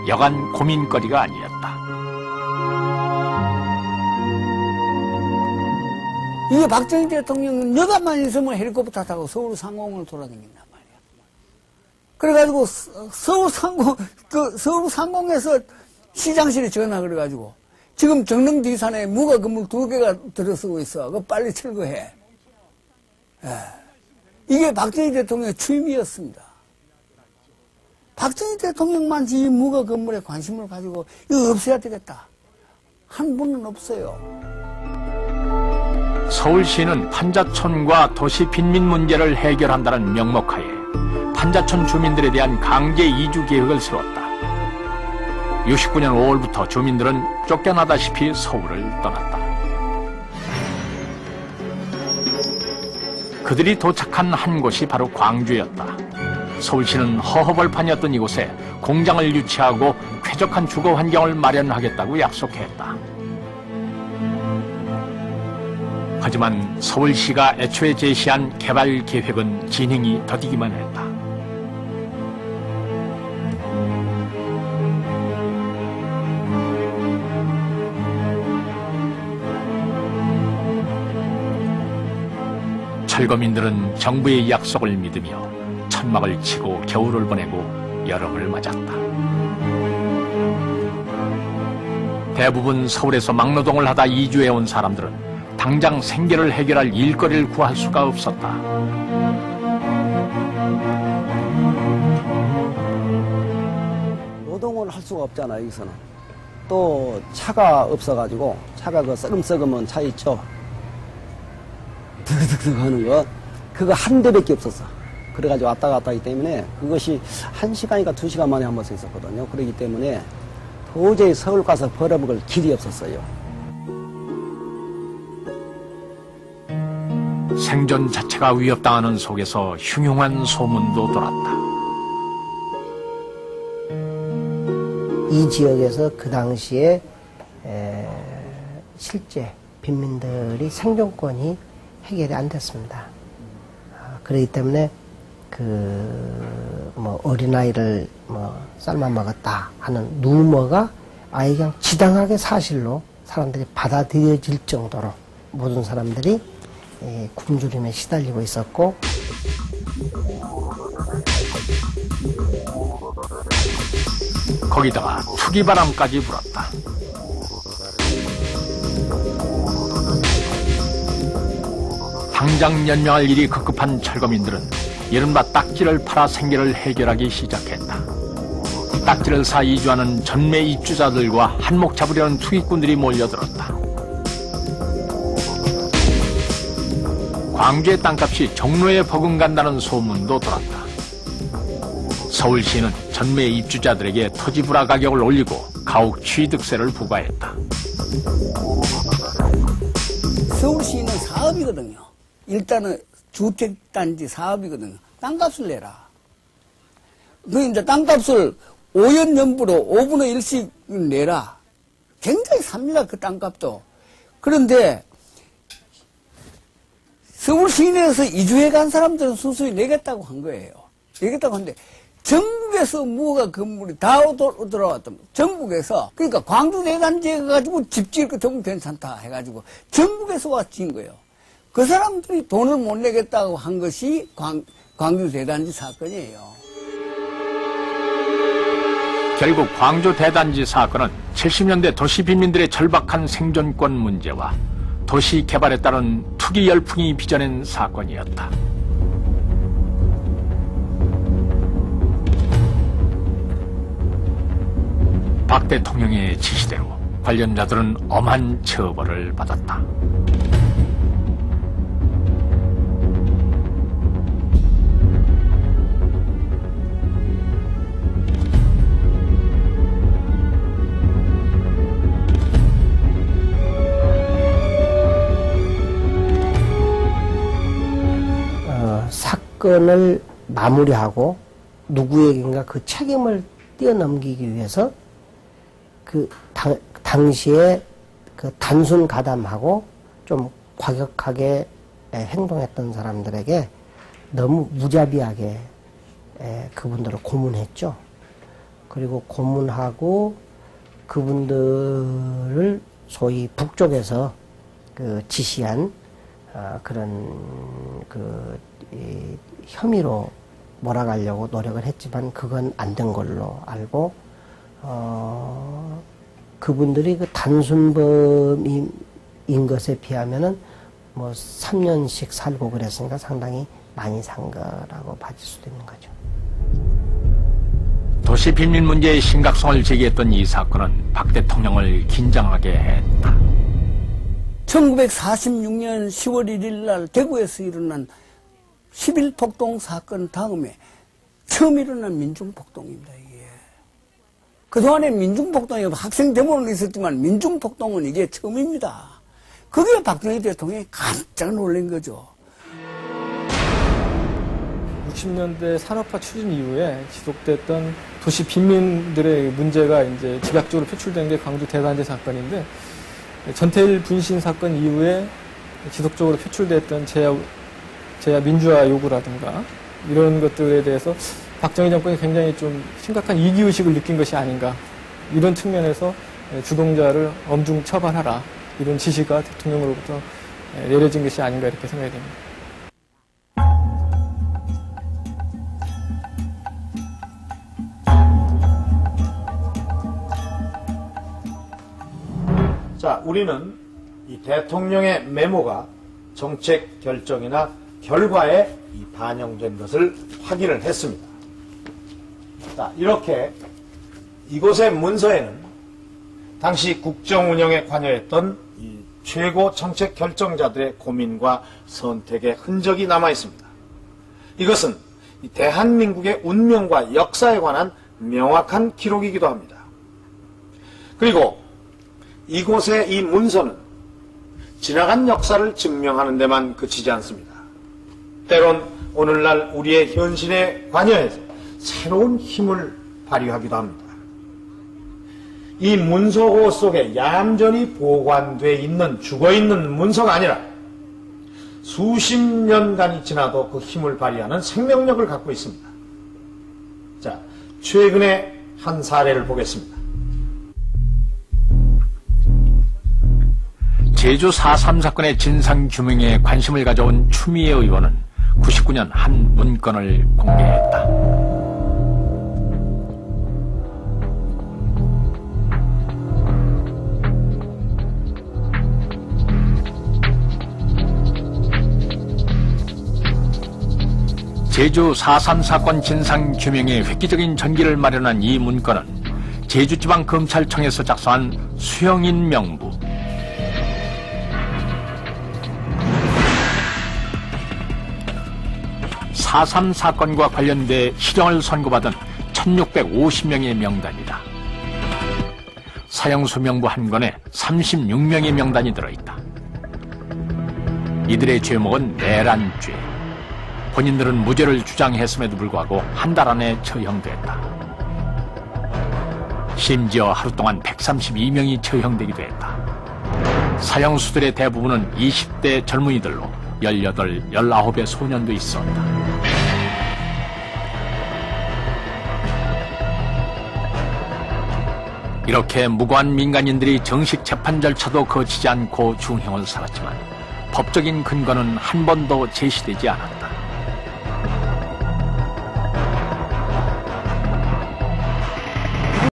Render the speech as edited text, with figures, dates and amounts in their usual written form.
여간 고민거리가 아니었다. 이게 박정희 대통령은 여간만 있으면 헬리콥터 타고 서울 상공을 돌아다닌단 말이야. 그래가지고 서울 상공에서 시장실에 전화 그래가지고 지금 정릉 뒤산에 무가 건물 2개가 들어서고 있어. 그거 빨리 철거해. 이게 박정희 대통령의 취임이었습니다. 박정희 대통령만 이 무가 건물에 관심을 가지고 이거 없애야 되겠다. 한 분은 없어요. 서울시는 판자촌과 도시 빈민 문제를 해결한다는 명목하에 판자촌 주민들에 대한 강제 이주 계획을 세웠다. 69년 5월부터 주민들은 쫓겨나다시피 서울을 떠났다. 그들이 도착한 한 곳이 바로 광주였다. 서울시는 허허벌판이었던 이곳에 공장을 유치하고 쾌적한 주거 환경을 마련하겠다고 약속했다. 하지만 서울시가 애초에 제시한 개발 계획은 진행이 더디기만 했다. 철거민들은 정부의 약속을 믿으며 천막을 치고 겨울을 보내고 여름을 맞았다. 대부분 서울에서 막노동을 하다 이주해온 사람들은 당장 생계를 해결할 일거리를 구할 수가 없었다. 노동을 할 수가 없잖아, 여기서는. 또 차가 없어가지고 차가 그 썩으면 차 있죠. 드득드득 하는 거. 그거 한 대밖에 없었어. 그래가지고 왔다 갔다 하기 때문에 그것이 1시간인가 2시간 만에 한 번씩 있었거든요. 그렇기 때문에 도저히 서울 가서 벌어먹을 길이 없었어요. 생존 자체가 위협당하는 속에서 흉흉한 소문도 돌았다. 이 지역에서 그 당시에 실제 빈민들이 생존권이 해결이 안 됐습니다. 그렇기 때문에 어린아이를 삶아 먹었다 하는 루머가 아예 그냥 지당하게 사실로 사람들이 받아들여질 정도로 모든 사람들이 굶주림에 시달리고 있었고, 거기다가 투기바람까지 불었다. 당장 연명할 일이 급급한 철거민들은 이른바 딱지를 팔아 생계를 해결하기 시작했다. 딱지를 사 이주하는 전매 입주자들과 한몫 잡으려는 투기꾼들이 몰려들었다. 광주의 땅값이 종로에 버금간다는 소문도 돌았다. 서울시는 전매 입주자들에게 토지 불화 가격을 올리고 가옥 취득세를 부과했다. 서울시는 사업이거든요. 일단은 주택단지 사업이거든요. 땅값을 내라. 그 이제 땅값을 5연연부로 5분의 1씩 내라. 굉장히 삽니다. 그 땅값도. 그런데 서울 시내에서 이주해 간 사람들은 순수히 내겠다고 한 거예요. 내겠다고 하는데 전국에서 무허가 건물이 다 들어왔던 전국에서, 그러니까 광주 대단지에 가가지고 집 지을 거 전부 괜찮다 해가지고 전국에서 와 지은 거예요. 그 사람들이 돈을 못 내겠다고 한 것이 광주 대단지 사건이에요. 결국 광주 대단지 사건은 70년대 도시 빈민들의 절박한 생존권 문제와 도시 개발에 따른 투기 열풍이 빚어낸 사건이었다. 박 대통령의 지시대로 관련자들은 엄한 처벌을 받았다. 사건을 마무리하고 누구에겐가 그 책임을 뛰어넘기기 위해서 그 당시에 그 단순 가담하고 좀 과격하게 행동했던 사람들에게 너무 무자비하게 그분들을 고문했죠. 그리고 고문하고 그분들을 소위 북쪽에서 그 지시한 그런 이 혐의로 몰아가려고 노력을 했지만 그건 안 된 걸로 알고 그분들이 그 단순범인 것에 비하면은 뭐 3년씩 살고 그랬으니까 상당히 많이 산 거라고 봐줄 수도 있는 거죠. 도시 빈민 문제의 심각성을 제기했던 이 사건은 박 대통령을 긴장하게 했다. 1946년 10월 1일 날 대구에서 일어난 11폭동 사건 다음에 처음 일어난 민중폭동입니다, 이게. 그동안에 민중폭동이 학생 데모는 있었지만 민중폭동은 이게 처음입니다. 그게 박정희 대통령이 깜짝 놀란 거죠. 60년대 산업화 추진 이후에 지속됐던 도시 빈민들의 문제가 이제 집약적으로 표출된 게 광주 대단지 사건인데, 전태일 분신 사건 이후에 지속적으로 표출됐던 제야 민주화 요구라든가 이런 것들에 대해서 박정희 정권이 굉장히 좀 심각한 이기의식을 느낀 것이 아닌가, 이런 측면에서 주동자를 엄중 처벌하라, 이런 지시가 대통령으로부터 내려진 것이 아닌가 이렇게 생각이 됩니다. 자, 우리는 이 대통령의 메모가 정책 결정이나 결과에 반영된 것을 확인을 했습니다. 자, 이렇게 이곳의 문서에는 당시 국정 운영에 관여했던 이 최고 정책 결정자들의 고민과 선택의 흔적이 남아 있습니다. 이것은 이 대한민국의 운명과 역사에 관한 명확한 기록이기도 합니다. 그리고 이곳의 이 문서는 지나간 역사를 증명하는 데만 그치지 않습니다. 때론 오늘날 우리의 현실에 관여해서 새로운 힘을 발휘하기도 합니다. 이 문서고 속에 얌전히 보관되어 있는, 죽어있는 문서가 아니라 수십 년간이 지나도 그 힘을 발휘하는 생명력을 갖고 있습니다. 자, 최근에 한 사례를 보겠습니다. 제주 4.3 사건의 진상규명에 관심을 가져온 추미애 의원은 99년 한 문건을 공개했다. 제주 4.3 사건 진상규명에 획기적인 전기를 마련한 이 문건은 제주지방검찰청에서 작성한 수형인 명부, 4.3 사건과 관련돼 실형을 선고받은 1650명의 명단이다. 사형수 명부 한 권에 36명의 명단이 들어있다. 이들의 죄목은 내란죄. 본인들은 무죄를 주장했음에도 불구하고 한 달 안에 처형됐다. 심지어 하루 동안 132명이 처형되기도 했다. 사형수들의 대부분은 20대 젊은이들로 18, 19의 소년도 있었다. 이렇게 무고한 민간인들이 정식 재판 절차도 거치지 않고 중형을 살았지만 법적인 근거는 한 번도 제시되지 않았다.